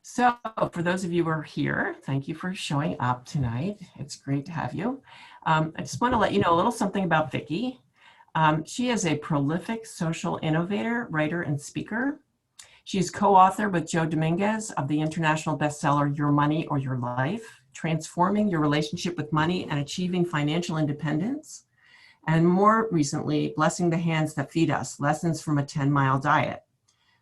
So for those of you who are here, thank you for showing up tonight. It's great to have you. I just want to let you know a little something about Vicki. She is a prolific social innovator, writer, and speaker. She's co-author with Joe Dominguez of the international bestseller, Your Money or Your Life, Transforming Your Relationship with Money and Achieving Financial Independence. And more recently, Blessing the Hands That Feed Us, Lessons from a 10-Mile Diet,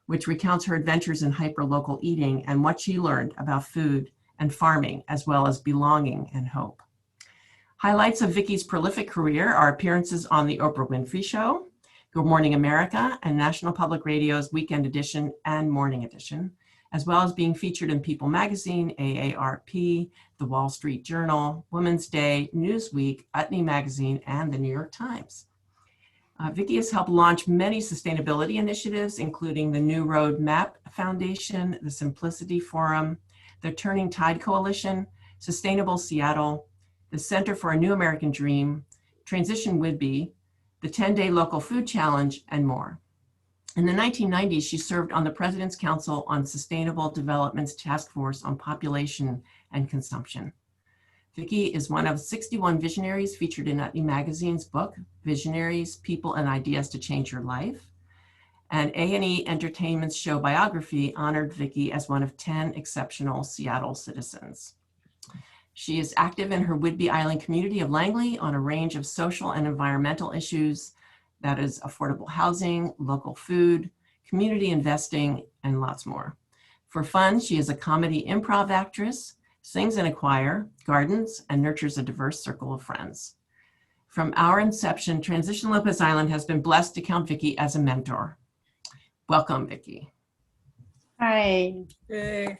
which recounts her adventures in hyper-local eating and what she learned about food and farming, as well as belonging and hope. Highlights of Vicki's prolific career are appearances on The Oprah Winfrey Show, Good Morning America, and National Public Radio's Weekend Edition and Morning Edition, as well as being featured in People Magazine, AARP, The Wall Street Journal, Women's Day, Newsweek, Utne Magazine, and the New York Times. Vicki has helped launch many sustainability initiatives, including the New Road Map Foundation, the Simplicity Forum, the Turning Tide Coalition, Sustainable Seattle, the Center for a New American Dream, Transition Whidbey, the 10-Day Local Food Challenge, and more. In the 1990s, she served on the President's Council on Sustainable Development's Task Force on Population and Consumption. Vicki is one of 61 visionaries featured in Utne Magazine's book, Visionaries, People and Ideas to Change Your Life. And A&E Entertainment's show biography honored Vicki as one of 10 exceptional Seattle citizens. She is active in her Whidbey Island community of Langley on a range of social and environmental issues, that is affordable housing, local food, community investing, and lots more. For fun, she is a comedy improv actress, sings in a choir, gardens, and nurtures a diverse circle of friends. From our inception, Transition Lopez Island has been blessed to count Vicki as a mentor. Welcome, Vicki. Hi. Yay.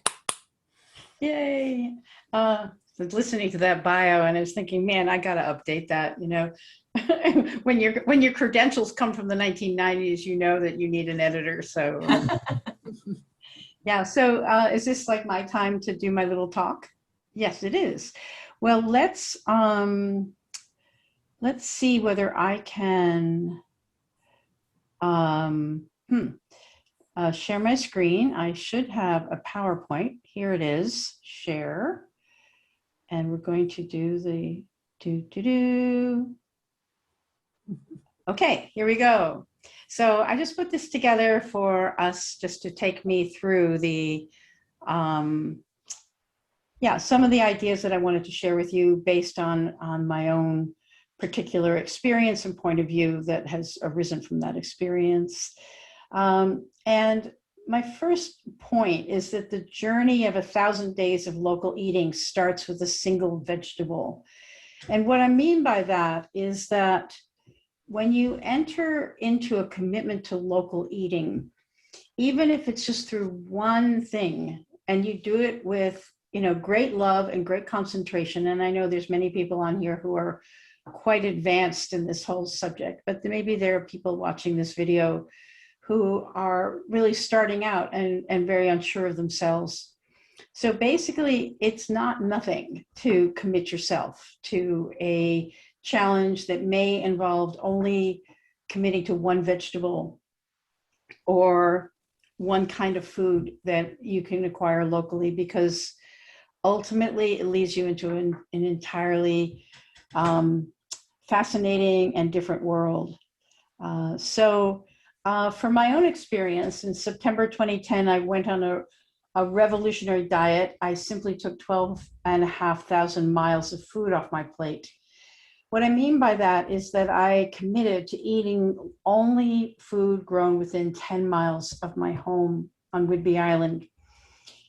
Yay. I was listening to that bio and I was thinking, man, I got to update that. You know, when your credentials come from the 1990s, you know that you need an editor. So yeah. So is this like my time to do my little talk? Yes, it is. Well, let's see whether I can share my screen. I should have a PowerPoint. Here it is, share. And we're going to do the Okay, here we go. So I just put this together for us just to take me through the some of the ideas that I wanted to share with you based on my own particular experience and point of view that has arisen from that experience. And my first point is that the journey of 1,000 days of local eating starts with a single vegetable. And what I mean by that is that when you enter into a commitment to local eating, even if it's just through one thing, and you do it with great love and great concentration, and I know there's many people on here who are quite advanced in this whole subject, but maybe there are people watching this video who are really starting out and very unsure of themselves. So basically, it's not nothing to commit yourself to a challenge that may involve only committing to one vegetable or one kind of food that you can acquire locally, because ultimately it leads you into an entirely fascinating and different world. From my own experience, in September 2010, I went on a revolutionary diet. I simply took 12,500 miles of food off my plate. What I mean by that is that I committed to eating only food grown within 10 miles of my home on Whidbey Island.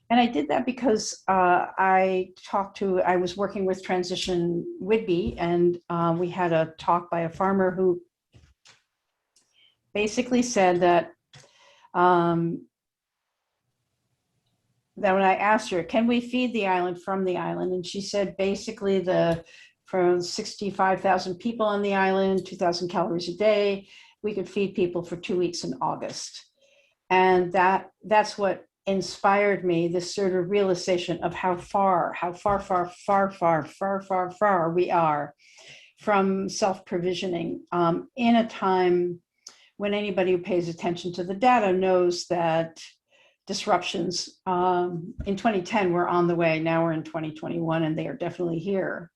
And I did that because I was working with Transition Whidbey, and we had a talk by a farmer who basically said that when I asked her, can we feed the island from the island? And she said, basically from 65,000 people on the island, 2,000 calories a day, we could feed people for 2 weeks in August. And that's what inspired me, this sort of realization of how far we are from self-provisioning in a time when anybody who pays attention to the data knows that disruptions in 2010 were on the way. Now we're in 2021 and they are definitely here.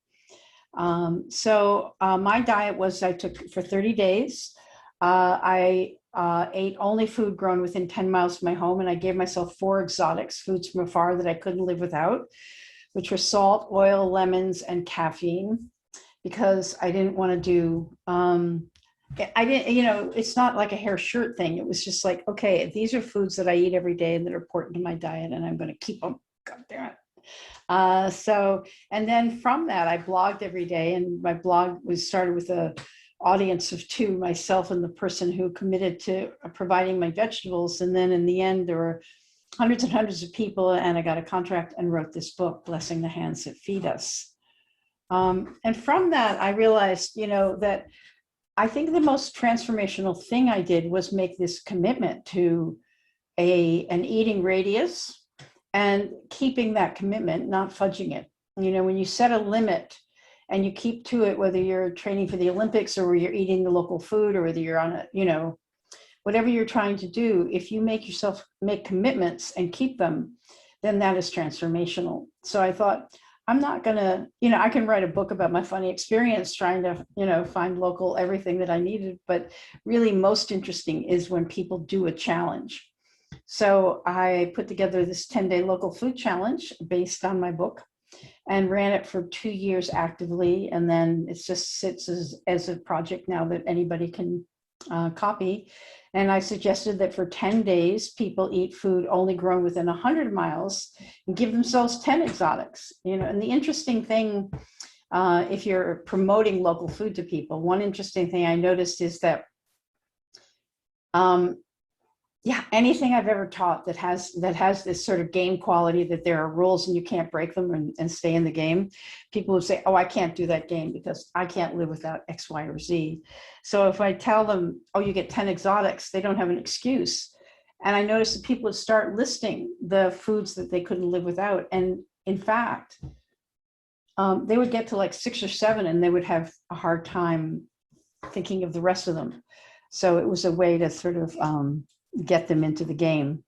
My diet was, I took for 30 days. I ate only food grown within 10 miles of my home, and I gave myself 4 exotics, foods from afar that I couldn't live without, which were salt, oil, lemons, and caffeine, because I didn't want to do, I didn't, it's not like a hair shirt thing. It was just like, okay, these are foods that I eat every day and that are important to my diet, and I'm going to keep them. God damn it. And then from that, I blogged every day, and my blog was started with a audience of 2, myself and the person who committed to providing my vegetables. And then in the end, there were hundreds and hundreds of people, and I got a contract and wrote this book, Blessing the Hands That Feed Us. And from that, I realized, that I think the most transformational thing I did was make this commitment to an eating radius, and keeping that commitment, not fudging it. When you set a limit and you keep to it, whether you're training for the Olympics or you're eating the local food, or whether you're on whatever you're trying to do, if you make commitments and keep them, then that is transformational. So I thought, I'm not gonna, I can write a book about my funny experience trying to, find local everything that I needed, but really most interesting is when people do a challenge. So I put together this 10-day local food challenge based on my book and ran it for 2 years actively. And then it just sits as a project now that anybody can copy. And I suggested that for 10 days, people eat food only grown within 100 miles and give themselves 10 exotics. And the interesting thing, if you're promoting local food to people, one interesting thing I noticed is that anything I've ever taught that has this sort of game quality, that there are rules and you can't break them and stay in the game, people would say, oh, I can't do that game because I can't live without X, Y, or Z. So if I tell them, oh, you get 10 exotics, they don't have an excuse. And I noticed that people would start listing the foods that they couldn't live without. And in fact, they would get to like 6 or 7 and they would have a hard time thinking of the rest of them. So it was a way to sort of get them into the game.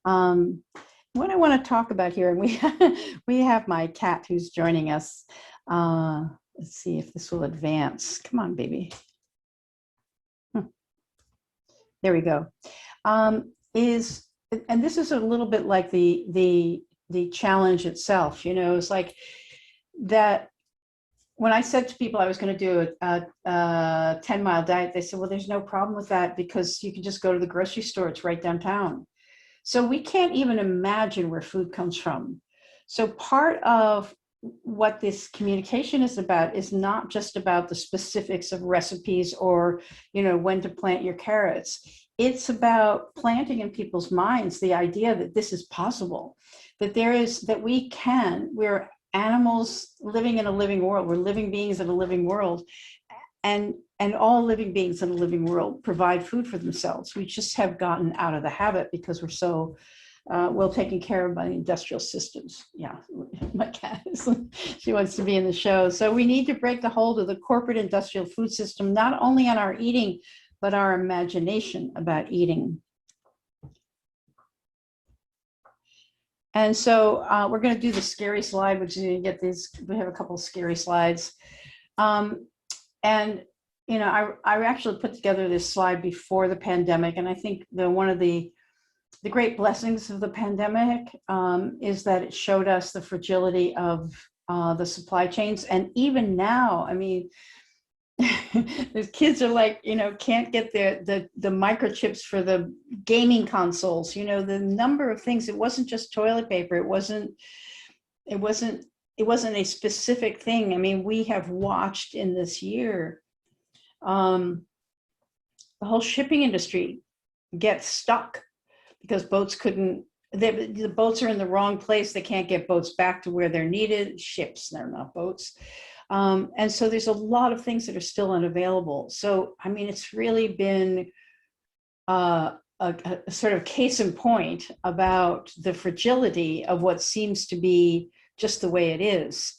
What I want to talk about here, and we have my cat who's joining us. Let's see if this will advance. Come on, baby. There we go. And this is a little bit like the challenge itself. It's like that. When I said to people I was going to do a 10-mile diet, they said, well, there's no problem with that because you can just go to the grocery store. It's right downtown. So we can't even imagine where food comes from. So part of what this communication is about is not just about the specifics of recipes or, when to plant your carrots. It's about planting in people's minds the idea that this is possible, that we're animals living in a living world. We're living beings in a living world, and all living beings in a living world provide food for themselves. We just have gotten out of the habit because we're so well taken care of by the industrial systems. Yeah, my cat she wants to be in the show. So we need to break the hold of the corporate industrial food system, not only on our eating, but our imagination about eating. And so we're going to do the scary slide, which is going to get these. We have a couple of scary slides. I actually put together this slide before the pandemic. And I think one of the great blessings of the pandemic is that it showed us the fragility of the supply chains. And even now, I mean, the kids are like, can't get the microchips for the gaming consoles, the number of things. It wasn't just toilet paper. It wasn't a specific thing. I mean, we have watched in this year, the whole shipping industry get stuck because the boats are in the wrong place. They can't get boats back to where they're needed. Ships, they're not boats. And so there's a lot of things that are still unavailable. So, I mean, it's really been a sort of case in point about the fragility of what seems to be just the way it is.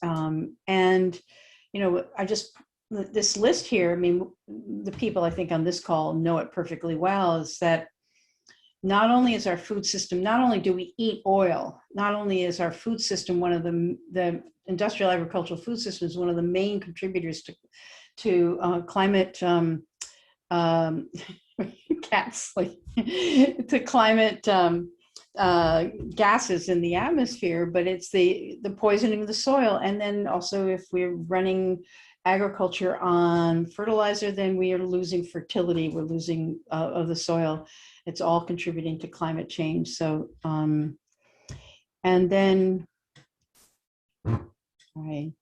This list here, I mean, the people I think on this call know it perfectly well, is that not only is our food system, not only do we eat oil, not only is our food system one of the industrial agricultural food system is one of the main contributors to climate cats like to climate gases in the atmosphere, but it's the poisoning of the soil. And then also, if we're running agriculture on fertilizer, then we are losing fertility. We're losing of the soil. It's all contributing to climate change. So, and then, right.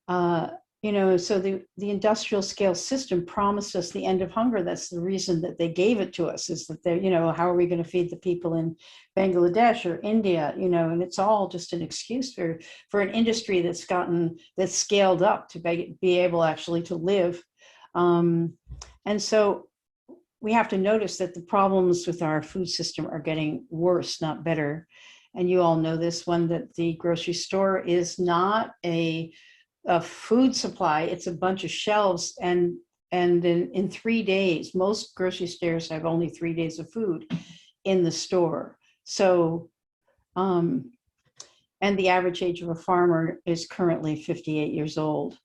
So the industrial scale system promised us the end of hunger. That's the reason that they gave it to us, is that they're, how are we going to feed the people in Bangladesh or India, and it's all just an excuse for an industry that's scaled up to be able actually to live. And so we have to notice that the problems with our food system are getting worse, not better. And you all know this one, that the grocery store is not a food supply. It's a bunch of shelves, and in 3 days, most grocery stores have only 3 days of food in the store. So, and the average age of a farmer is currently 58 years old.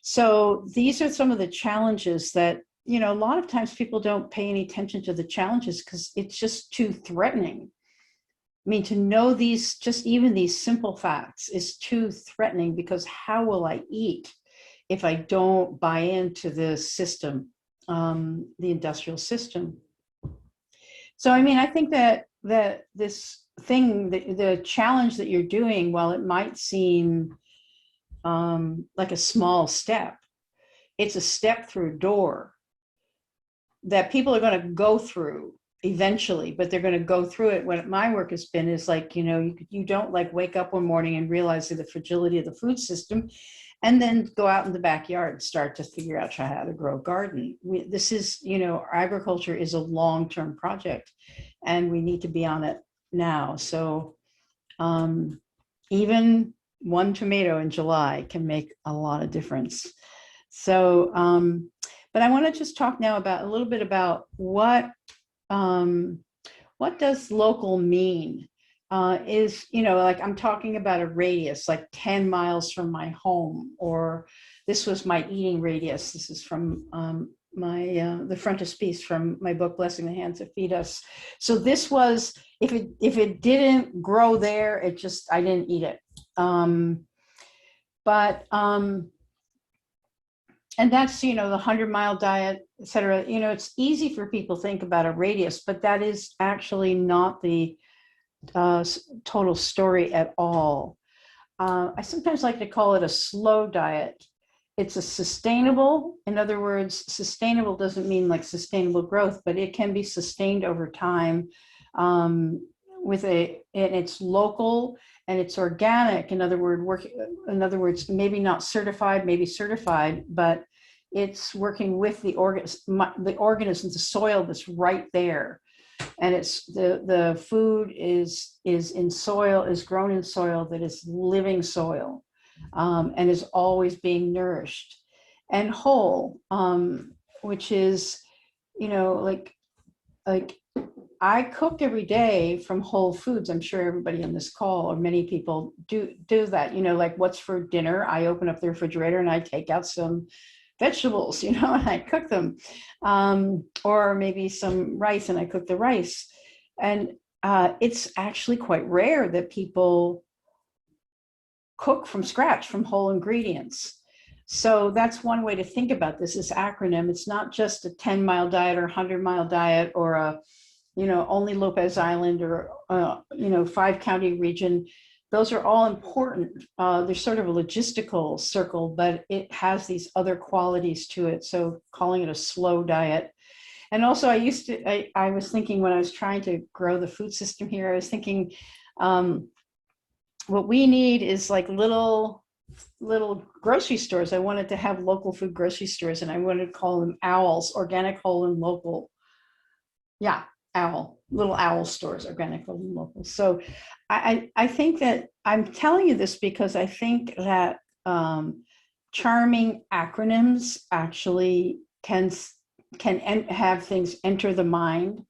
So these are some of the challenges that, a lot of times people don't pay any attention to the challenges because it's just too threatening. I mean, to know even these simple facts is too threatening, because how will I eat if I don't buy into the system, the industrial system? So, I mean, I think that this thing, the challenge that you're doing, while it might seem like a small step, it's a step through a door that people are going to go through eventually, but they're going to go through it. What my work has been is like, you don't like wake up one morning and realize the fragility of the food system and then go out in the backyard and start to figure out how to grow a garden. This is, agriculture is a long-term project, and we need to be on it now. So even one tomato in July can make a lot of difference. So, but I want to just talk now a little bit about what does local mean? Is, like I'm talking about a radius, like 10 miles from my home, or this was my eating radius. This is from the frontispiece from my book, Blessing the Hands That Feed Us. So this was, if it didn't grow there, I didn't eat it. And that's, the 100-mile diet, et cetera. It's easy for people to think about a radius, but that is actually not the total story at all. I sometimes like to call it a slow diet. It's a sustainable, in other words, sustainable doesn't mean like sustainable growth, but it can be sustained over time and it's local and it's organic. In other words, maybe not certified, maybe certified, but it's working with the organisms, the soil that's right there. And it's the food is in soil, is grown in soil that is living soil, and is always being nourished and whole, which is, like I cook every day from whole foods. I'm sure everybody on this call, or many people do that, like what's for dinner? I open up the refrigerator and I take out some vegetables, and I cook them, or maybe some rice and I cook the rice. And it's actually quite rare that people cook from scratch from whole ingredients. So that's one way to think about this acronym. It's not just a 10-mile diet or 100-mile diet or a, only Lopez Island or, 5-county region. Those are all important. They're sort of a logistical circle, but it has these other qualities to it. So calling it a slow diet. And also I was thinking when I was trying to grow the food system here, I was thinking what we need is like little grocery stores. I wanted to have local food grocery stores, and I wanted to call them owls, organic, whole, and local. Yeah, little owl stores, organic, whole, and local. So I think that I'm telling you this because I think that charming acronyms actually can have things enter the mind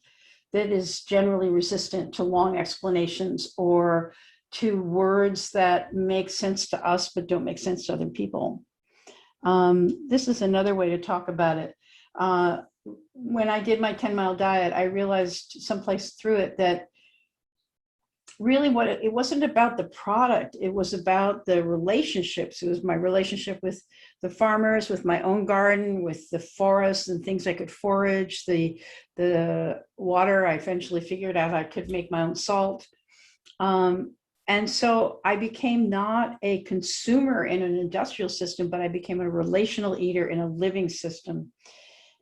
that is generally resistant to long explanations or to words that make sense to us but don't make sense to other people. This is another way to talk about it. When I did my 10-mile diet, I realized someplace through it that really it wasn't about the product, it was about the relationships. It was my relationship with the farmers, with my own garden, with the forest and things I could forage, the water. I eventually figured out I could make my own salt. And so I became not a consumer in an industrial system, but I became a relational eater in a living system.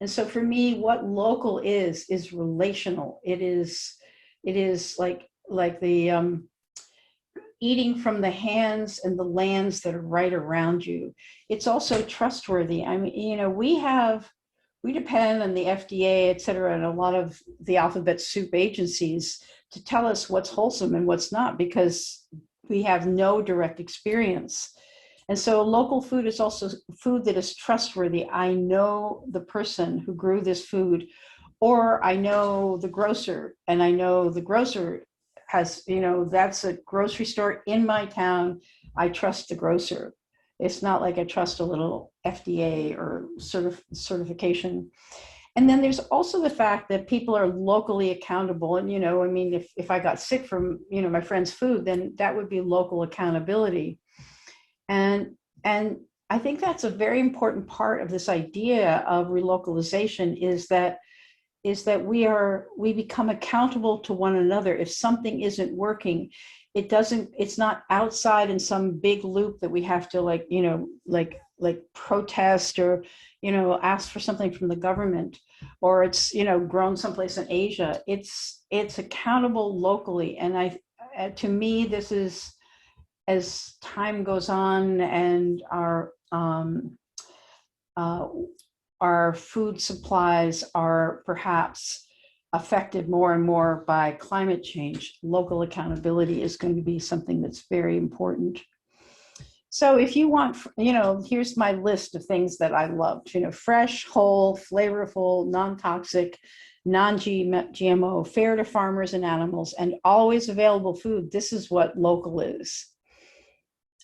And so for me, what local is relational. It is like the eating from the hands and the lands that are right around you. It's also trustworthy. I mean, you know, we depend on the FDA, et cetera, and a lot of the alphabet soup agencies to tell us what's wholesome and what's not, because we have no direct experience. And so local food is also food that is trustworthy. I know the person who grew this food, or I know the grocer, and I know the grocer has, you know, that's a grocery store in my town. I trust the grocer. It's not like I trust a little FDA or certification. And then there's also the fact that people are locally accountable. And, you know, I mean, if I got sick from, you know, my friend's food, then that would be local accountability. And I think that's a very important part of this idea of relocalization, is that we become accountable to one another. If something isn't working, it's not outside in some big loop that we have to like protest or, you know, ask for something from the government, or it's, you know, grown someplace in Asia. It's accountable locally. And to me, this is, as time goes on and our food supplies are perhaps affected more and more by climate change, local accountability is going to be something that's very important. So if you want, you know, here's my list of things that I loved, you know: fresh, whole, flavorful, non-toxic, non-GMO, fair to farmers and animals, and always available food. This is what local is.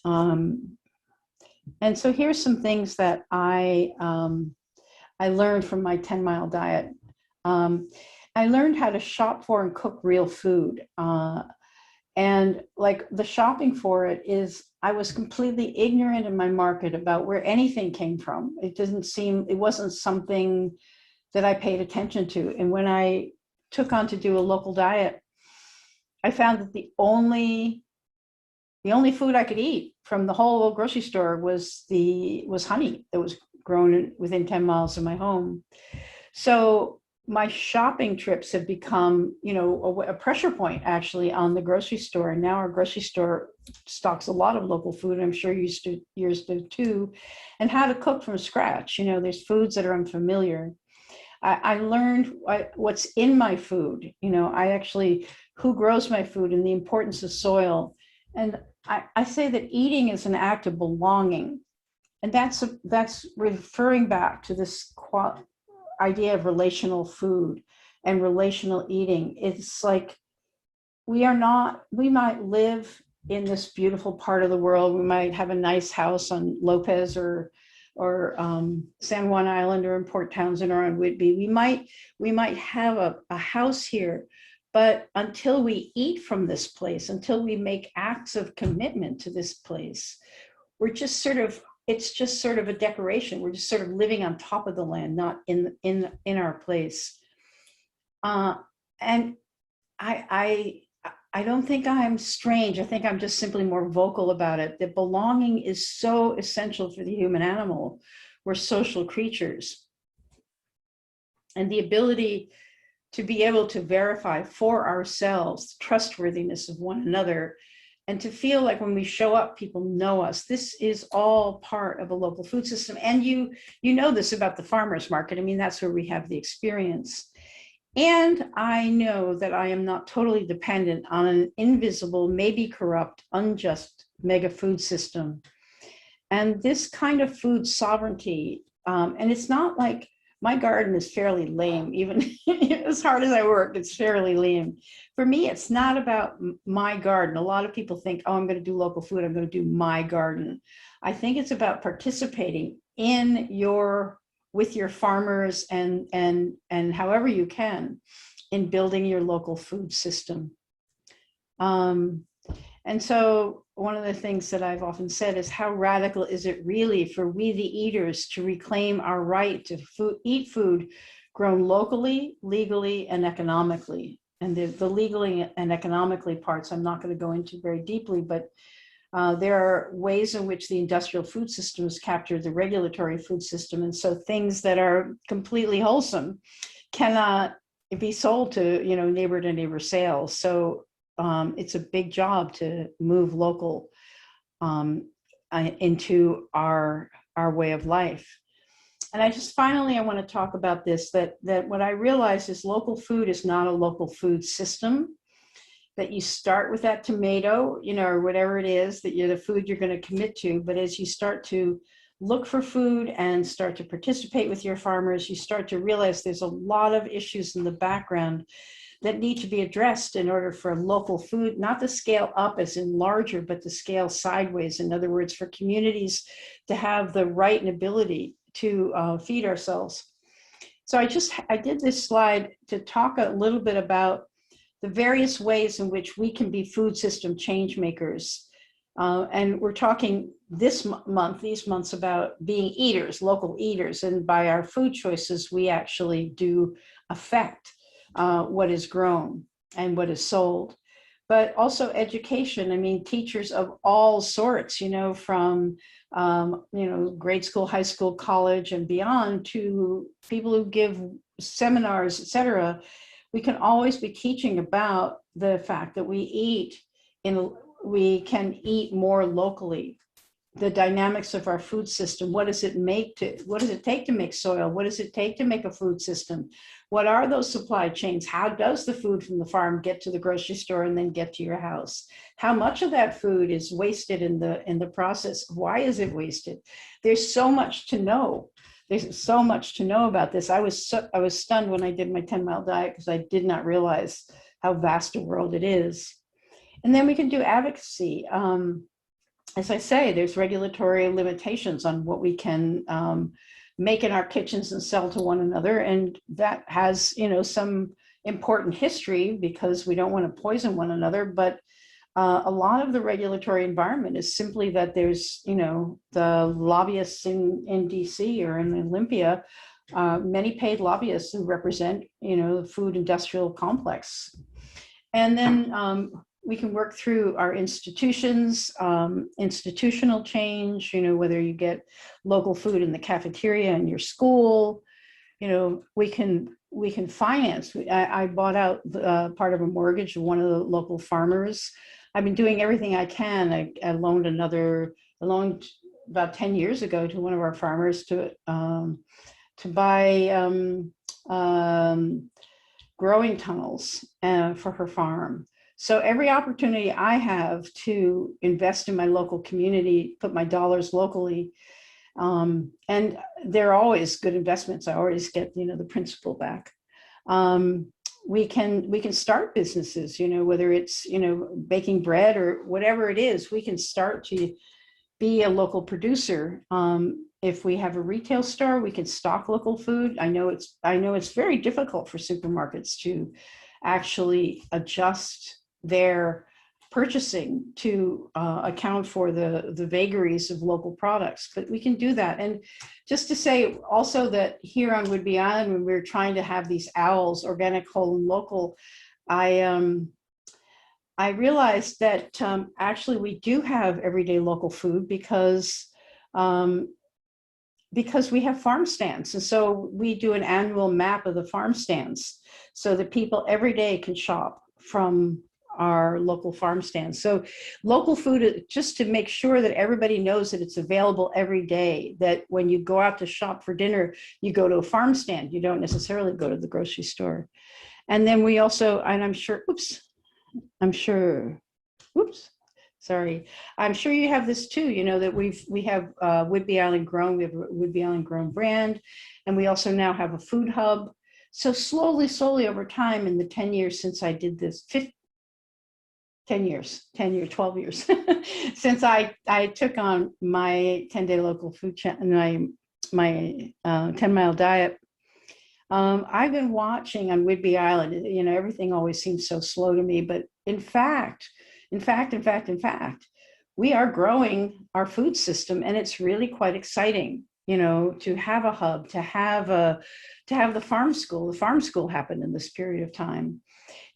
And so here's some things that I learned from my 10-mile diet. I learned how to shop for and cook real food. And like the shopping for it is, I was completely ignorant in my market about where anything came from. It wasn't something that I paid attention to. And when I took on to do a local diet, I found that the only food I could eat from the whole grocery store was honey that was grown within 10 miles of my home. So my shopping trips have become, you know, a pressure point actually on the grocery store. And now our grocery store stocks a lot of local food. I'm sure yours do too. And how to cook from scratch. You know, there's foods that are unfamiliar. I learned what's in my food. You know, who grows my food and the importance of soil. And I say that eating is an act of belonging. And that's referring back to this idea of relational food and relational eating. It's like we might live in this beautiful part of the world. We might have a nice house on Lopez or San Juan Island, or in Port Townsend, or on Whidbey. We might have a house here, but until we eat from this place, until we make acts of commitment to this place, it's just sort of a decoration. We're just sort of living on top of the land, not in our place. And I don't think I'm strange. I think I'm just simply more vocal about it. That belonging is so essential for the human animal. We're social creatures. And the ability to be able to verify for ourselves the trustworthiness of one another, and to feel like when we show up, people know us. This is all part of a local food system. And you know this about the farmers market. I mean, that's where we have the experience. And I know that I am not totally dependent on an invisible, maybe corrupt, unjust mega food system. And this kind of food sovereignty, and it's not like my garden is fairly lame. Even as hard as I work, it's fairly lame. For me, it's not about my garden. A lot of people think, oh, I'm going to do local food, I'm going to do my garden. I think it's about participating in your with your farmers and however you can in building your local food system. Um, and so one of the things that I've often said is, how radical is it really for we the eaters to reclaim our right to eat food grown locally, legally, and economically? And the legally and economically parts I'm not going to go into very deeply, but there are ways in which the industrial food system has captured the regulatory food system. And so things that are completely wholesome cannot be sold to, neighbor to neighbor sales. So it's a big job to move local into our way of life. And I want to talk about this, that what I realized is local food is not a local food system, that you start with that tomato, or whatever it is that the food you're going to commit to. But as you start to look for food and start to participate with your farmers, you start to realize there's a lot of issues in the background that need to be addressed in order for local food, not to scale up as in larger, but to scale sideways. In other words, for communities to have the right and ability to feed ourselves. So I did this slide to talk a little bit about the various ways in which we can be food system change makers. And we're talking these months about being eaters, local eaters. And by our food choices, we actually do affect what is grown and what is sold. But also education. I mean, teachers of all sorts, from grade school, high school, college, and beyond, to people who give seminars, etc. We can always be teaching about the fact that we can eat more locally. The dynamics of our food system. What does it take to make soil? What does it take to make a food system? What are those supply chains? How does the food from the farm get to the grocery store and then get to your house? How much of that food is wasted in the process? Why is it wasted? There's so much to know. There's so much to know about this. I was stunned when I did my 10-mile diet, because I did not realize how vast a world it is. And then we can do advocacy. As I say, there's regulatory limitations on what we can make in our kitchens and sell to one another. And that has, some important history, because we don't want to poison one another. But a lot of the regulatory environment is simply that there's, the lobbyists in DC or in Olympia, many paid lobbyists who represent, the food industrial complex. And then we can work through our institutions, institutional change, whether you get local food in the cafeteria in your school, we can finance. I bought out part of a mortgage of one of the local farmers. I've been doing everything I can. I loaned about 10 years ago to one of our farmers to buy growing tunnels for her farm. So every opportunity I have to invest in my local community, put my dollars locally, and they're always good investments. I always get, the principal back. We can start businesses, whether it's, baking bread or whatever it is. We can start to be a local producer. If we have a retail store, we can stock local food. I know it's very difficult for supermarkets to actually adjust their purchasing to account for the vagaries of local products, but we can do that. And just to say also that here on Whidbey Island, when we were trying to have these owls, organic, whole, and local, I realized that actually we do have everyday local food because we have farm stands. And so we do an annual map of the farm stands so that people every day can shop from our local farm stands. So local food, just to make sure that everybody knows that it's available every day, that when you go out to shop for dinner, you go to a farm stand. You don't necessarily go to the grocery store. And then we also, and I'm sure, Sorry. I'm sure you have this too, that we have Whidbey Island Grown, we have a Whidbey Island Grown brand, and we also now have a food hub. So slowly over time, in the 10 years since I did this, 10 years, 10 years, 12 years, since I took on my 10-day local food my 10-mile diet, I've been watching on Whidbey Island. Everything always seems so slow to me, but in fact, we are growing our food system, and it's really quite exciting. To have a hub, to have the farm school. The farm school happened in this period of time.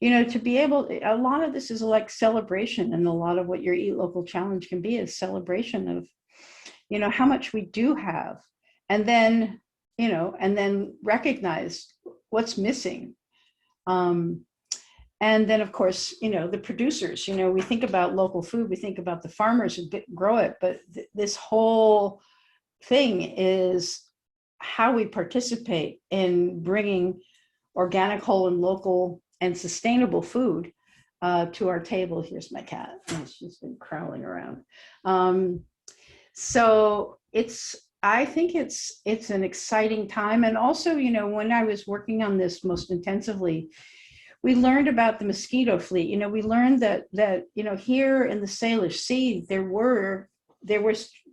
To be able, a lot of this is like celebration, and a lot of what your Eat Local Challenge can be is celebration of, how much we do have, and then, and then recognize what's missing. And then, of course, the producers, we think about local food, we think about the farmers who grow it, but this whole thing is how we participate in bringing organic, whole, and local and sustainable food to our table. Here's my cat. She's been crawling around. So I think it's an exciting time. And also, when I was working on this most intensively, we learned about the mosquito fleet. We learned that here in the Salish Sea, there was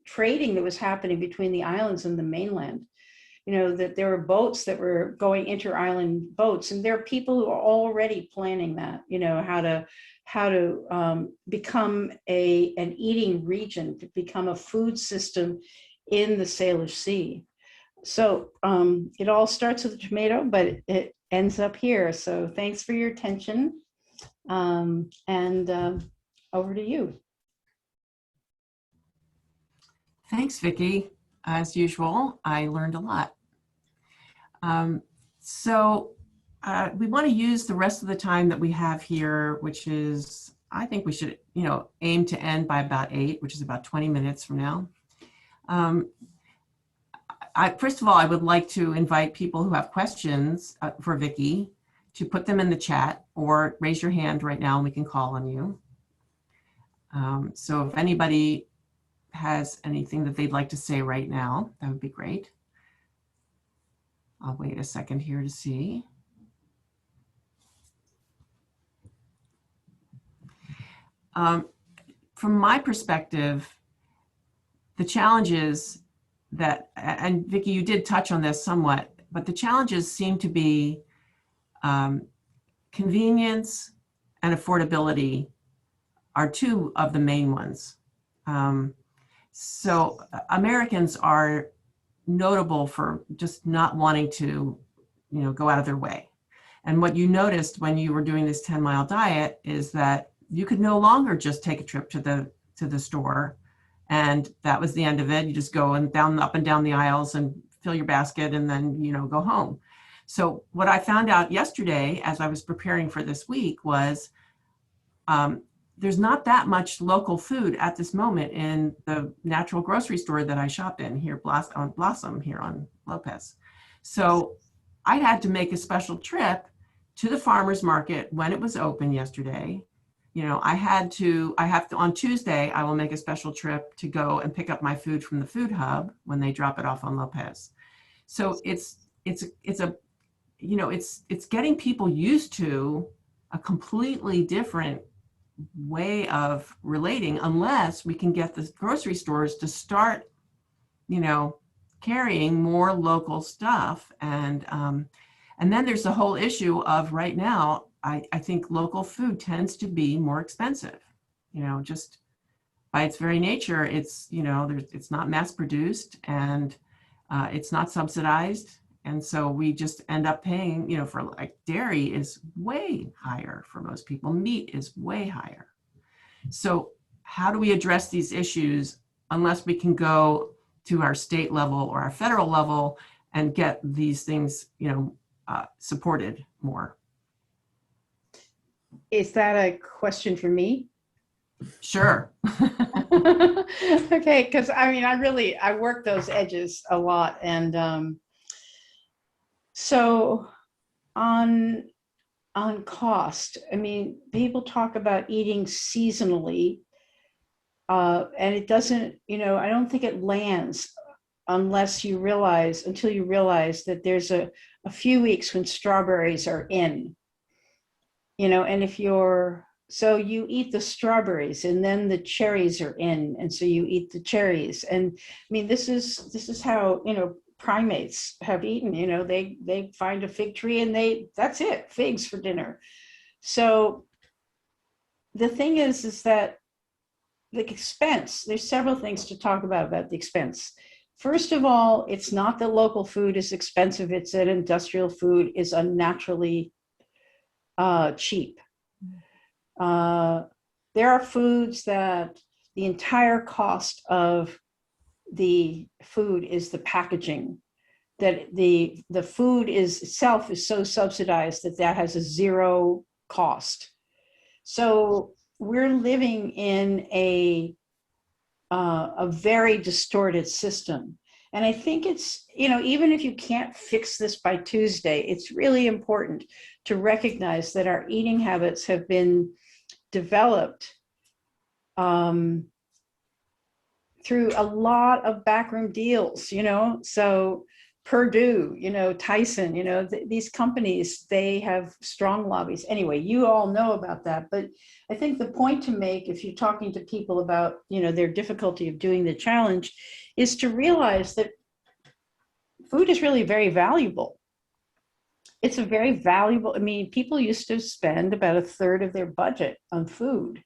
trading that was happening between the islands and the mainland. That there were boats that were going inter-island boats, and there are people who are already planning that. How to become an eating region, to become a food system in the Salish Sea. So it all starts with a tomato, but it ends up here. So thanks for your attention. And over to you. Thanks, Vicki. As usual, I learned a lot. We want to use the rest of the time that we have here, which is, I think we should, aim to end by about 8, which is about 20 minutes from now. First of all, I would like to invite people who have questions for Vicki to put them in the chat, or raise your hand right now and we can call on you. So if anybody has anything that they'd like to say right now, that would be great. I'll wait a second here to see. From my perspective, the challenges that, and Vicki, you did touch on this somewhat, but the challenges seem to be convenience and affordability are two of the main ones. So Americans are notable for just not wanting to, go out of their way. And what you noticed when you were doing this 10-mile diet is that you could no longer just take a trip to the store, and that was the end of it. You just go up and down the aisles and fill your basket and then, go home. So what I found out yesterday as I was preparing for this week was there's not that much local food at this moment in the natural grocery store that I shop in here on Blossom here on Lopez. So I had to make a special trip to the farmer's market when it was open yesterday. I have to, on Tuesday, I will make a special trip to go and pick up my food from the food hub when they drop it off on Lopez. So it's getting people used to a completely different way of relating, unless we can get the grocery stores to start, carrying more local stuff. And then there's the whole issue of right now, I think local food tends to be more expensive, just by its very nature. It's, it's not mass produced, and it's not subsidized. And so we just end up paying, for like dairy is way higher for most people. Meat is way higher. So how do we address these issues unless we can go to our state level or our federal level and get these things, supported more? Is that a question for me? Sure. Okay, because I work those edges a lot. And so on cost, people talk about eating seasonally, And it doesn't, I don't think it lands until you realize that there's a few weeks when strawberries are in, and so you eat the strawberries and then the cherries are in. And so you eat the cherries. And I mean, this is how, primates have eaten, they find a fig tree and that's it, figs for dinner. So the thing is that the expense, there's several things to talk about the expense. First of all, it's not that local food is expensive, it's that industrial food is unnaturally cheap. There are foods that the entire cost of the food is the packaging, that the food itself is so subsidized that has a zero cost. So we're living in a very distorted system. And I think it's, even if you can't fix this by Tuesday, it's really important to recognize that our eating habits have been developed through a lot of backroom deals, so Purdue, Tyson, these companies, they have strong lobbies. Anyway, you all know about that. But I think the point to make, if you're talking to people about, their difficulty of doing the challenge, is to realize that food is really very valuable. It's a very valuable, people used to spend about a third of their budget on food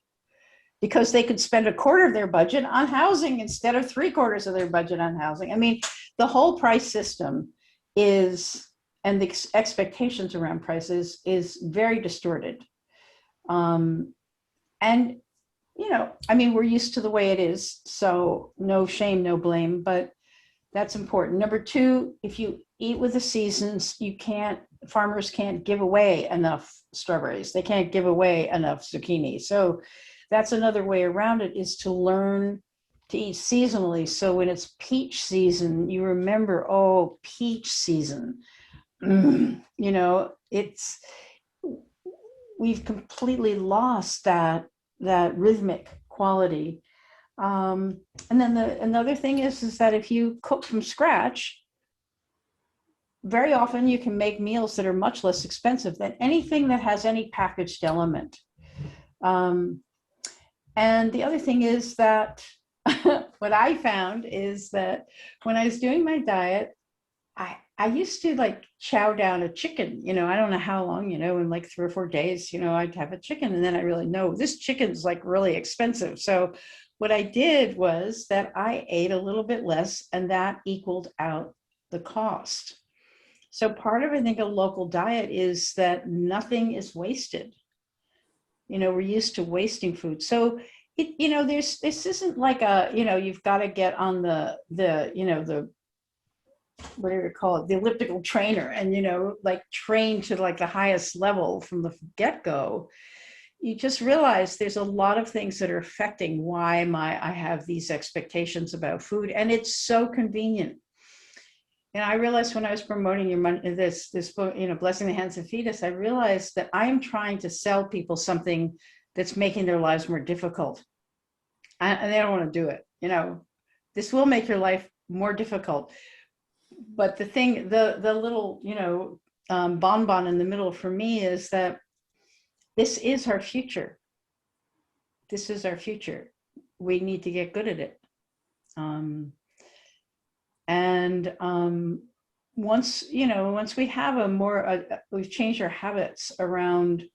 because they could spend a quarter of their budget on housing instead of 3/4 of their budget on housing. The whole price system and the expectations around prices is very distorted. And, we're used to the way it is, so no shame, no blame, but that's important. Number two, if you eat with the seasons, farmers can't give away enough strawberries. They can't give away enough zucchini. So that's another way around it, is to learn to eat seasonally. So when it's peach season, you remember, peach season. We've completely lost that rhythmic quality. And then another thing is that if you cook from scratch, very often you can make meals that are much less expensive than anything that has any packaged element. And the other thing is that what I found is that when I was doing my diet, I used to chow down a chicken, I don't know how long, in 3 or 4 days, I'd have a chicken. And then I really know this chicken's really expensive. So what I did was that I ate a little bit less, and that equaled out the cost. So part of, I think, a local diet is that nothing is wasted. We're used to wasting food. So this isn't you've got to get on the what do you call it, the elliptical trainer, and train to the highest level from the get-go. You just realize there's a lot of things that are affecting why I have these expectations about food, and it's so convenient. And I realized when I was promoting this book, Blessing the Hands That Feed Us, I realized that I am trying to sell people something that's making their lives more difficult, and they don't want to do it. This will make your life more difficult. But the thing, the little, bonbon in the middle for me is that this is our future. This is our future. We need to get good at it. Once we have we've changed our habits around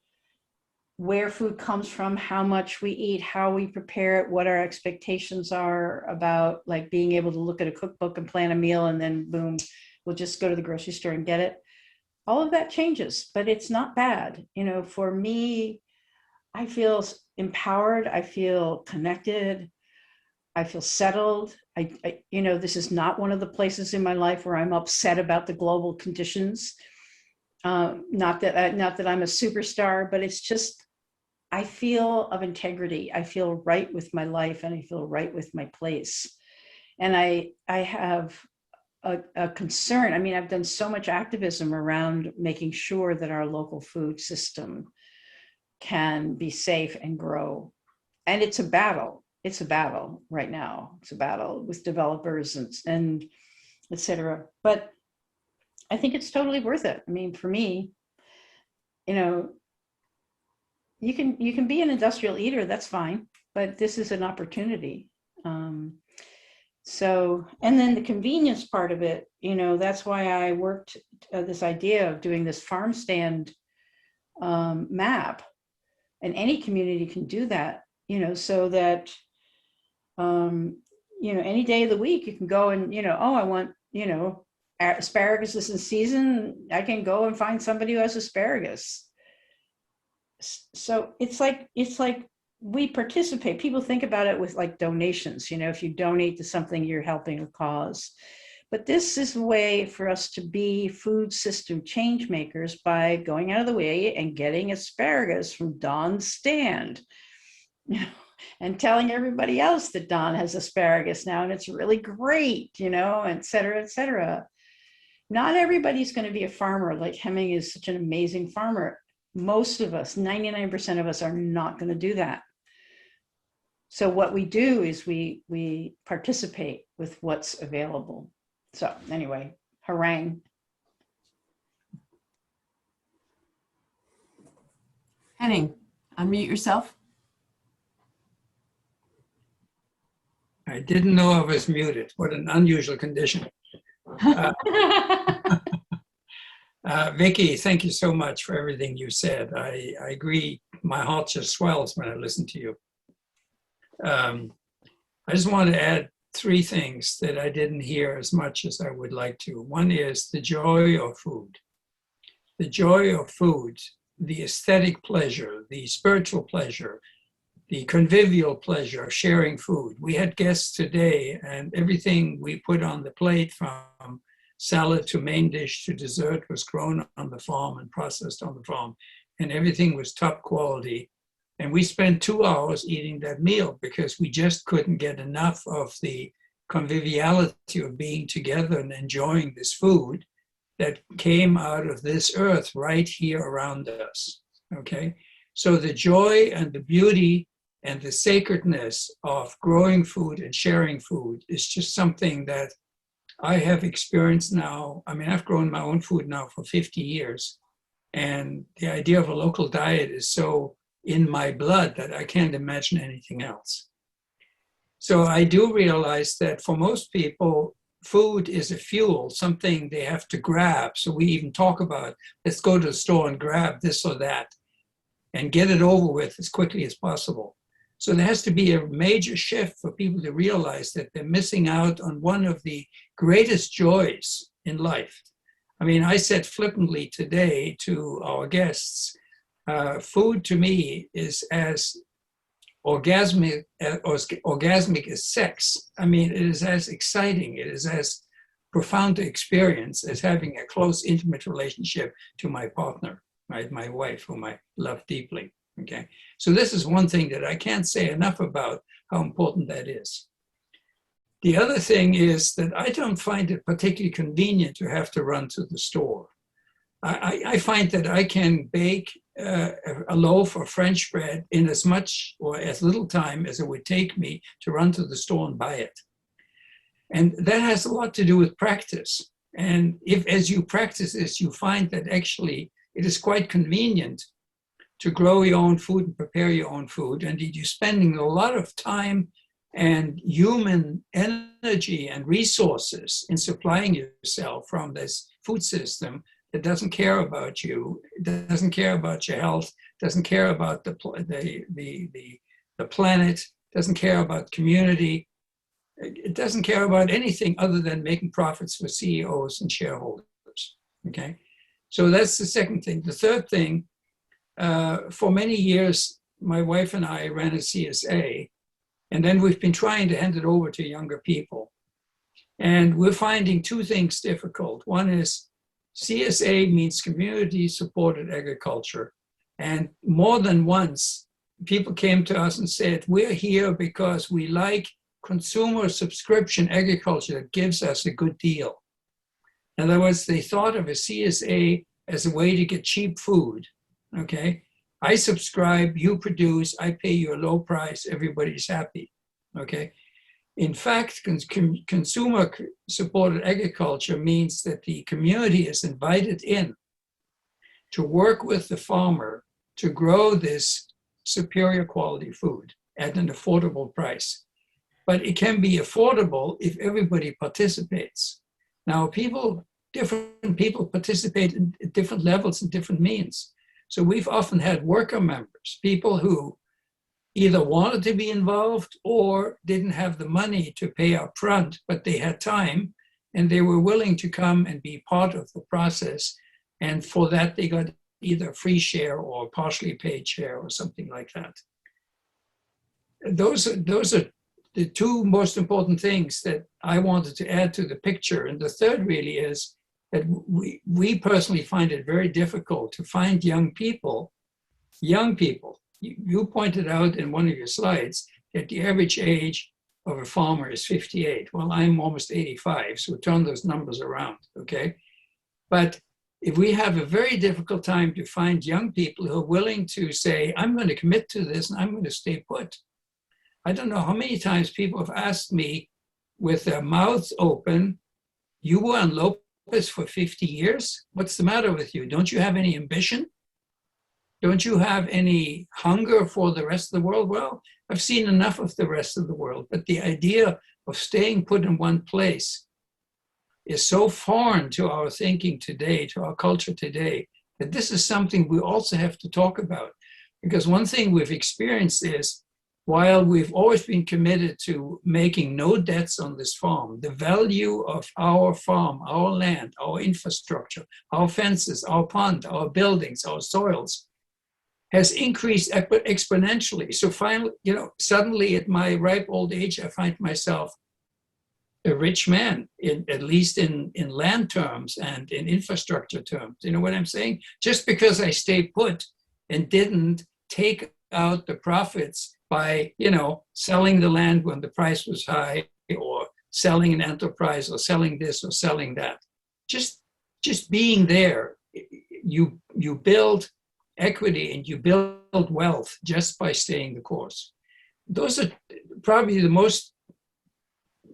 where food comes from, how much we eat, how we prepare it, what our expectations are about being able to look at a cookbook and plan a meal, and then boom, we'll just go to the grocery store and get it. All of that changes, but it's not bad. For me, I feel empowered. I feel connected. I feel settled. This is not one of the places in my life where I'm upset about the global conditions. Not that I'm a superstar, but it's just, I feel of integrity. I feel right with my life, and I feel right with my place. And I have a concern. I've done so much activism around making sure that our local food system can be safe and grow. And it's a battle. it's a battle right now. It's a battle with developers and et cetera. But I think it's totally worth it. I mean, for me, you know, you can be an industrial eater, that's fine, but this is an opportunity. So, and then the convenience part of it, that's why I worked this idea of doing this farm stand map, and any community can do that, so that, any day of the week you can go and, oh, I want, asparagus is in season. I can go and find somebody who has asparagus. So it's like we participate. People think about it with like donations. If you donate to something, you're helping a cause. But this is a way for us to be food system change makers by going out of the way and getting asparagus from Don's stand, and telling everybody else that Don has asparagus now, and it's really great, et cetera, et cetera. Not everybody's going to be a farmer. Like Hemming is such an amazing farmer. Most of us, 99% of us, are not going to do that. So what we do is we participate with what's available. So anyway, harangue. Henning, unmute yourself. I didn't know I was muted. What an unusual condition. Vicki, thank you so much for everything you said. I agree. My heart just swells when I listen to you. I just want to add three things that I didn't hear as much as I would like to. One is the joy of food. The joy of food, the aesthetic pleasure, the spiritual pleasure, the convivial pleasure of sharing food. We had guests today, and everything we put on the plate, from salad to main dish to dessert, was grown on the farm and processed on the farm, and everything was top quality. And we spent 2 hours eating that meal because we just couldn't get enough of the conviviality of being together and enjoying this food that came out of this earth right here around us, okay? So the joy and the beauty and the sacredness of growing food and sharing food is just something that I have experienced now. I mean, I've grown my own food now for 50 years. And the idea of a local diet is so in my blood that I can't imagine anything else. So I do realize that for most people, food is a fuel, something they have to grab. So we even talk about, let's go to the store and grab this or that and get it over with as quickly as possible. So there has to be a major shift for people to realize that they're missing out on one of the greatest joys in life. I mean, I said flippantly today to our guests, food to me is as orgasmic as sex. I mean, it is as exciting, it is as profound to experience as having a close, intimate relationship to my partner, right? My wife, whom I love deeply. Okay, so this is one thing that I can't say enough about how important that is. The other thing is that I don't find it particularly convenient to have to run to the store. I find that I can bake a loaf of French bread in as much or as little time as it would take me to run to the store and buy it. And that has a lot to do with practice. And if, as you practice this, you find that actually it is quite convenient to grow your own food and prepare your own food. And you're spending a lot of time and human energy and resources in supplying yourself from this food system that doesn't care about you, doesn't care about your health, doesn't care about the planet, doesn't care about community. It doesn't care about anything other than making profits for CEOs and shareholders, okay? So that's the second thing. The third thing, for many years, my wife and I ran a CSA, and then we've been trying to hand it over to younger people. And we're finding two things difficult. One is CSA means community-supported agriculture. And more than once, people came to us and said, we're here because we like consumer subscription agriculture that gives us a good deal. In other words, they thought of a CSA as a way to get cheap food, okay? I subscribe, you produce, I pay you a low price, everybody's happy. okay? In fact, consumer-supported agriculture means that the community is invited in to work with the farmer to grow this superior quality food at an affordable price. But it can be affordable if everybody participates. Now, different people participate in different levels and different means. So we've often had worker members, people who either wanted to be involved or didn't have the money to pay up front, but they had time and they were willing to come and be part of the process. And for that, they got either a free share or partially paid share or something like that. Those are the two most important things that I wanted to add to the picture. And the third really is that we personally find it very difficult to find young people. You pointed out in one of your slides that the average age of a farmer is 58. Well, I'm almost 85, so turn those numbers around, okay? But if we have a very difficult time to find young people who are willing to say, I'm going to commit to this and I'm going to stay put. I don't know how many times people have asked me with their mouths open, you were on Lopez for 50 years? What's the matter with you? Don't you have any ambition? Don't you have any hunger for the rest of the world? Well, I've seen enough of the rest of the world, but the idea of staying put in one place is so foreign to our thinking today, to our culture today, that this is something we also have to talk about. Because one thing we've experienced is, while we've always been committed to making no debts on this farm, the value of our farm, our land, our infrastructure, our fences, our pond, our buildings, our soils, has increased exponentially. So finally, suddenly at my ripe old age, I find myself a rich man, at least in land terms and in infrastructure terms. You know what I'm saying? Just because I stayed put and didn't take out the profits by, selling the land when the price was high, or selling an enterprise, or selling this or selling that. Just being there, you build equity and you build wealth just by staying the course. Those are probably the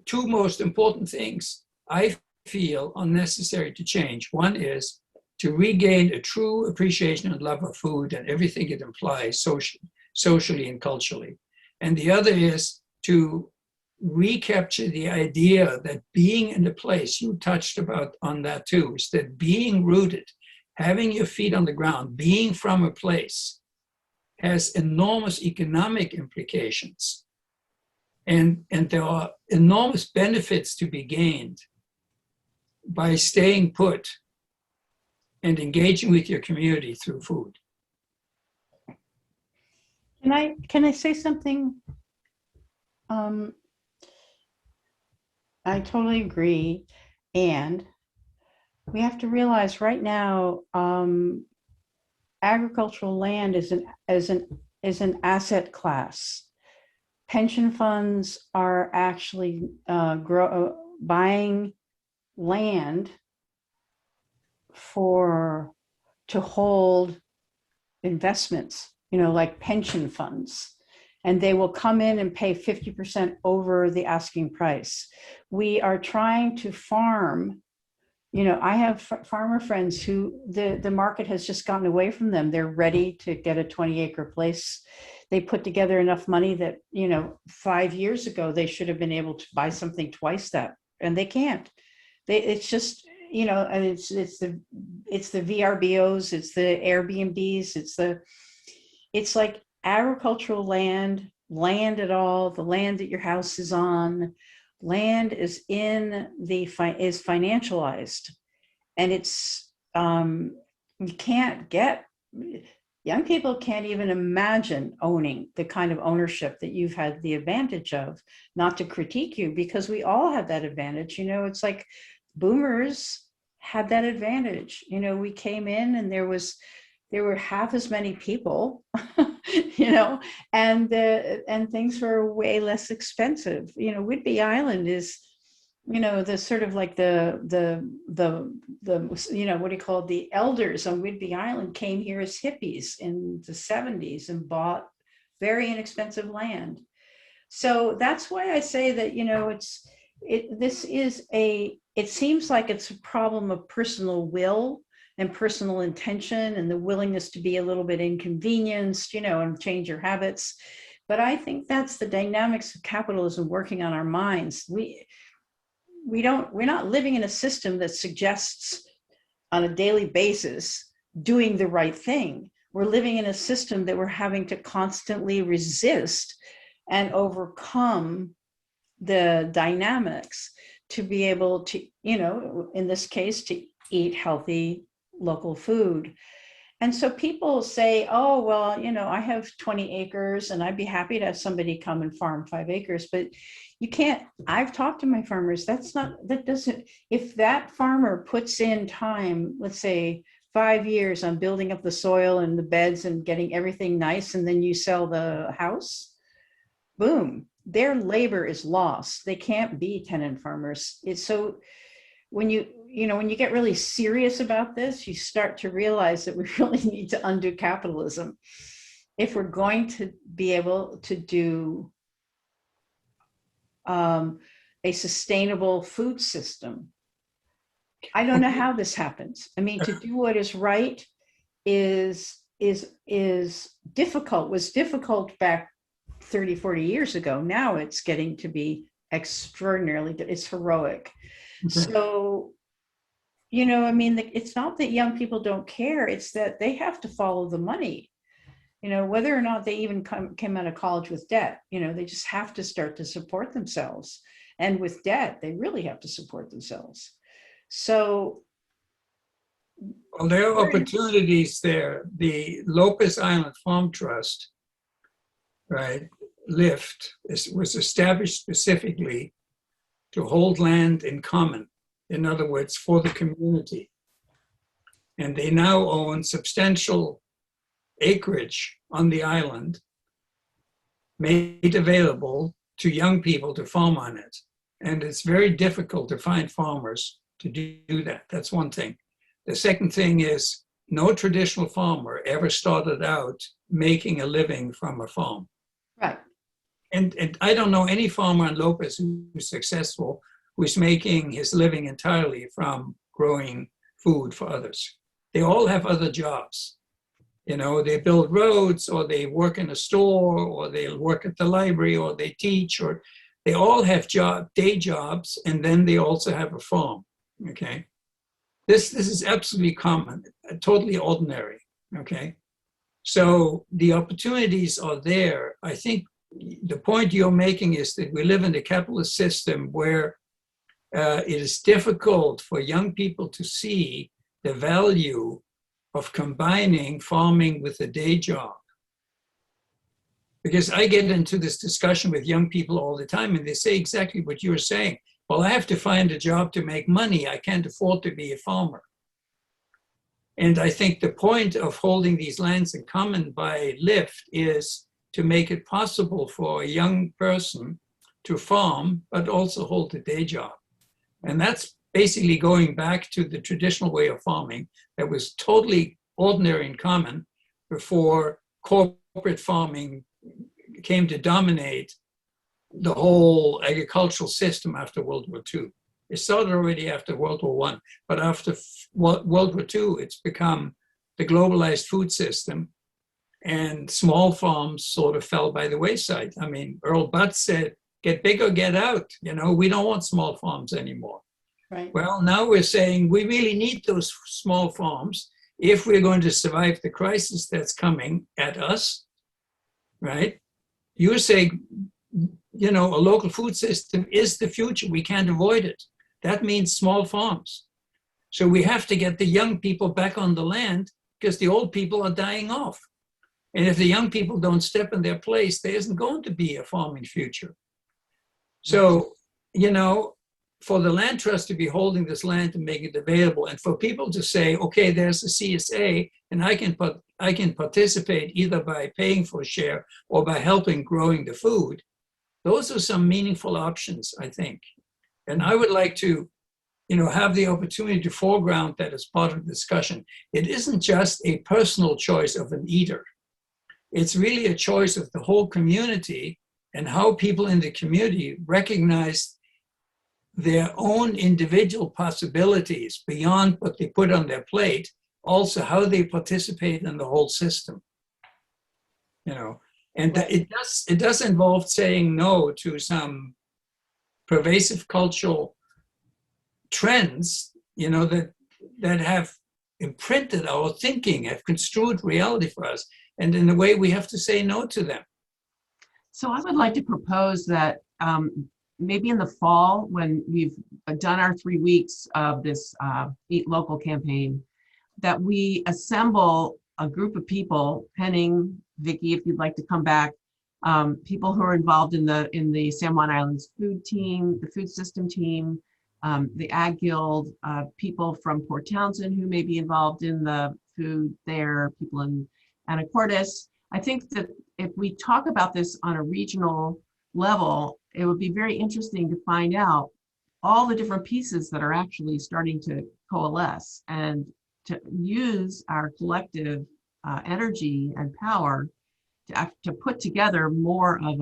two most important things I feel are necessary to change. One is to regain a true appreciation and love of food and everything it implies socially and culturally. And the other is to recapture the idea that being in the place, you touched on that too, is that being rooted, having your feet on the ground, being from a place, has enormous economic implications. And there are enormous benefits to be gained by staying put and engaging with your community through food. Can I say something? I totally agree. And we have to realize right now, agricultural land is an asset class. Pension funds are actually buying land to hold investments, like pension funds. And they will come in and pay 50% over the asking price. We are trying to farm. I have farmer friends who the market has just gotten away from them. They're ready to get a 20-acre place. They put together enough money that, 5 years ago, they should have been able to buy something twice that, and they can't. It's just, and it's the VRBOs, it's the Airbnbs, it's like agricultural land at all, the land that your house is on. Land is is financialized, and it's young people can't even imagine owning the kind of ownership that you've had the advantage of. Not to critique you, because we all have that advantage. It's like boomers had that advantage. We came in and there were half as many people, and things were way less expensive. Whidbey Island is, the sort of like the what do you call it? The elders on Whidbey Island came here as hippies in the 70s and bought very inexpensive land. So that's why I say that, it seems like it's a problem of personal will and personal intention and the willingness to be a little bit inconvenienced, and change your habits. But I think that's the dynamics of capitalism working on our minds. We're not living in a system that suggests on a daily basis doing the right thing. We're living in a system that we're having to constantly resist and overcome the dynamics to be able to, in this case, to eat healthy local food. And so people say, oh, well, I have 20 acres and I'd be happy to have somebody come and farm 5 acres, but you can't. I've talked to my farmers. If that farmer puts in time, let's say 5 years on building up the soil and the beds and getting everything nice, and then you sell the house, boom, their labor is lost. They can't be tenant farmers. It's so when you get really serious about this, you start to realize that we really need to undo capitalism if we're going to be able to do a sustainable food system. I don't know how this happens. I mean, to do what is right is difficult, was difficult back 30, 40 years ago. Now it's getting to be extraordinarily, it's heroic. So, it's not that young people don't care, it's that they have to follow the money, whether or not they even came out of college with debt, they just have to start to support themselves. And with debt, they really have to support themselves. So, well, there are opportunities there. The Lopez Island Farm Trust, right, LIFT, was established specifically to hold land in common. In other words, for the community. And they now own substantial acreage on the island, made available to young people to farm on it. And it's very difficult to find farmers to do that. That's one thing. The second thing is no traditional farmer ever started out making a living from a farm. Right. And I don't know any farmer in Lopez who's successful, who's making his living entirely from growing food for others. They all have other jobs. They build roads, or they work in a store, or they work at the library, or they teach, or they all have day jobs, and then they also have a farm, okay? This is absolutely common, totally ordinary, okay? So the opportunities are there. I think the point you're making is that we live in a capitalist system where it is difficult for young people to see the value of combining farming with a day job. Because I get into this discussion with young people all the time, and they say exactly what you're saying. Well, I have to find a job to make money. I can't afford to be a farmer. And I think the point of holding these lands in common by LIFT is to make it possible for a young person to farm, but also hold a day job. And that's basically going back to the traditional way of farming that was totally ordinary and common before corporate farming came to dominate the whole agricultural system after World War II. It started already after World War I, but after World War II, it's become the globalized food system, and small farms sort of fell by the wayside. I mean, Earl Butz said, get big or get out. We don't want small farms anymore. Right. Well, now we're saying we really need those small farms if we're going to survive the crisis that's coming at us, right? You're saying, a local food system is the future. We can't avoid it. That means small farms. So we have to get the young people back on the land because the old people are dying off. And if the young people don't step in their place, there isn't going to be a farming future. So, for the land trust to be holding this land and make it available, and for people to say, okay, there's a CSA, and I can participate either by paying for a share or by helping growing the food, those are some meaningful options, I think. And I would like to, have the opportunity to foreground that as part of the discussion. It isn't just a personal choice of an eater. It's really a choice of the whole community and how people in the community recognize their own individual possibilities beyond what they put on their plate, also how they participate in the whole system. You know, and Right. it does involve saying no to some pervasive cultural trends, you know, that have imprinted our thinking, have construed reality for us, and in a way we have to say no to them. So I would like to propose that maybe in the fall, when we've done our 3 weeks of this Eat Local campaign, that we assemble a group of people, Henning, Vicki, if you'd like to come back, people who are involved in the San Juan Islands food team, the food system team, the Ag Guild, people from Port Townsend who may be involved in the food there, people in Anacortes. I think that if we talk about this on a regional level, it would be very interesting to find out all the different pieces that are actually starting to coalesce, and to use our collective energy and power to put together more of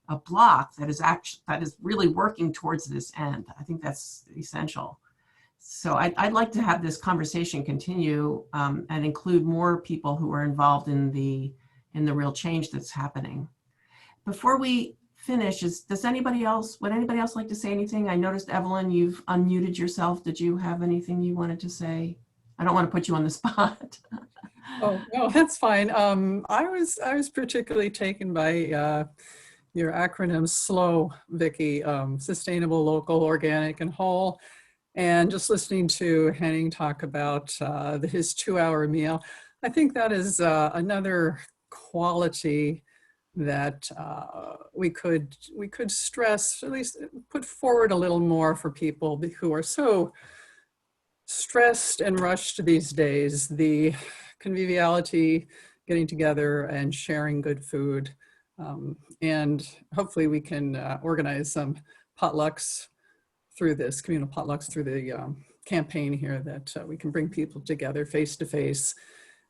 a block that is really working towards this end. I think that's essential. So I'd like to have this conversation continue and include more people who are involved in the real change that's happening. Before we finish, would anybody else like to say anything? I noticed, Evelyn, you've unmuted yourself. Did you have anything you wanted to say? I don't want to put you on the spot. Oh, no, that's fine. I was particularly taken by your acronym SLOW, Vicki, Sustainable, Local, Organic, and Whole. And just listening to Henning talk about his 2-hour meal, I think that is another quality that we could stress, at least put forward a little more for people who are so stressed and rushed these days. The conviviality, getting together and sharing good food. And hopefully we can organize some potlucks through this, communal potlucks through the campaign here, that we can bring people together face to face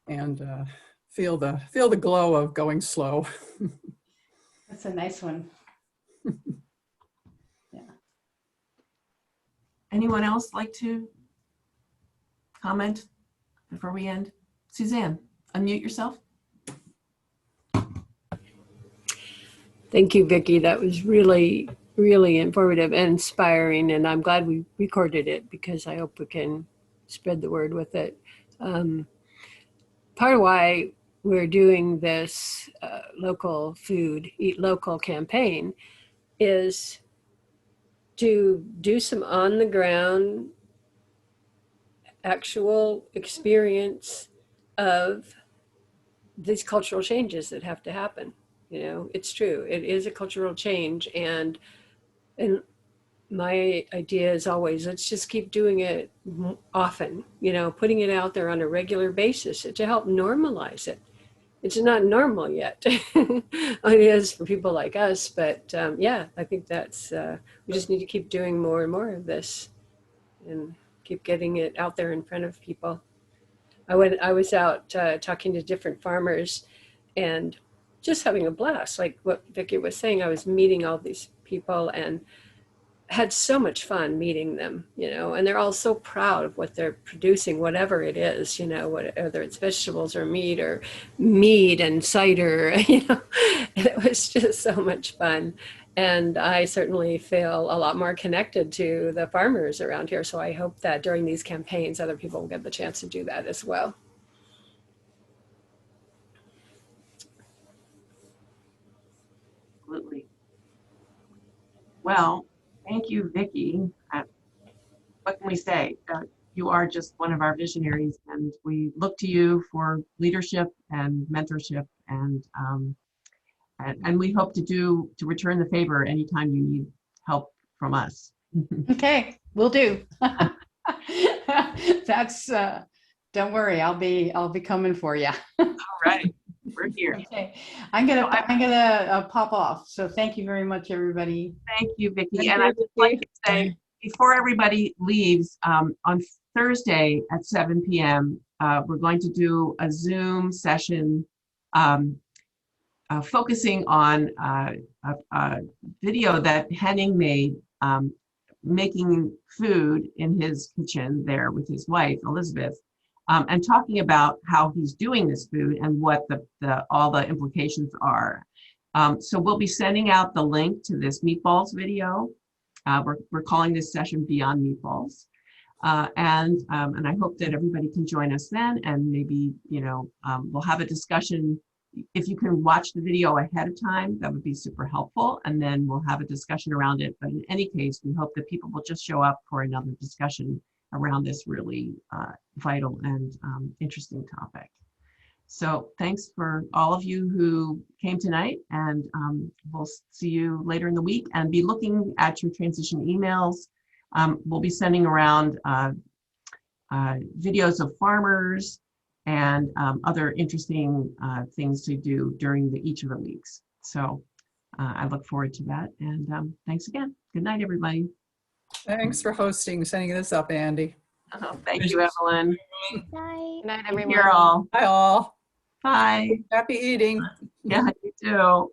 and feel the glow of going slow. That's a nice one. Yeah. Anyone else like to comment before we end? Suzanne, unmute yourself. Thank you, Vicki. That was really, really informative and inspiring, and I'm glad we recorded it because I hope we can spread the word with it. Part of why we're doing this local food, Eat Local campaign is to do some on the ground actual experience of these cultural changes that have to happen. You know, it's true. It is a cultural change. And my idea is always, let's just keep doing it often, you know, putting it out there on a regular basis to help normalize it. It's not normal yet. It is for people like us, but yeah, I think that's, we just need to keep doing more and more of this and keep getting it out there in front of people. I was out talking to different farmers and just having a blast. Like what Vicki was saying, I was meeting all these people and had so much fun meeting them, you know, and they're all so proud of what they're producing, whatever it is, you know, whether it's vegetables or meat and cider, you know, and it was just so much fun. And I certainly feel a lot more connected to the farmers around here. So I hope that during these campaigns, other people will get the chance to do that as well. Absolutely. Well, thank you, Vicki. What can we say? You are just one of our visionaries, and we look to you for leadership and mentorship, and we hope to return the favor anytime you need help from us. Okay, will do. That's don't worry, I'll be coming for you. All right, we're here. Okay, I'm gonna pop off. So thank you very much, everybody. Thank you, Vicki. Thank And you, I'd just like to say, before everybody leaves, on Thursday at 7 p.m., we're going to do a Zoom session focusing on a video that Henning made, making food in his kitchen there with his wife, Elizabeth, and talking about how he's doing this food and what all the implications are. So we'll be sending out the link to this meatballs video. We're calling this session Beyond Meatballs. And I hope that everybody can join us then, and maybe, we'll have a discussion. If you can watch the video ahead of time, that would be super helpful. And then we'll have a discussion around it. But in any case, we hope that people will just show up for another discussion around this really vital and interesting topic. So thanks for all of you who came tonight, and we'll see you later in the week, and be looking at your transition emails. We'll be sending around videos of farmers and other interesting things to do during each of the weeks. So I look forward to that. And thanks again. Good night, everybody. Thanks for setting this up, Andy. Thank you, Evelyn. Night. Night, Take everyone. care, all. Bye all. Bye. Happy eating. Yeah, you too.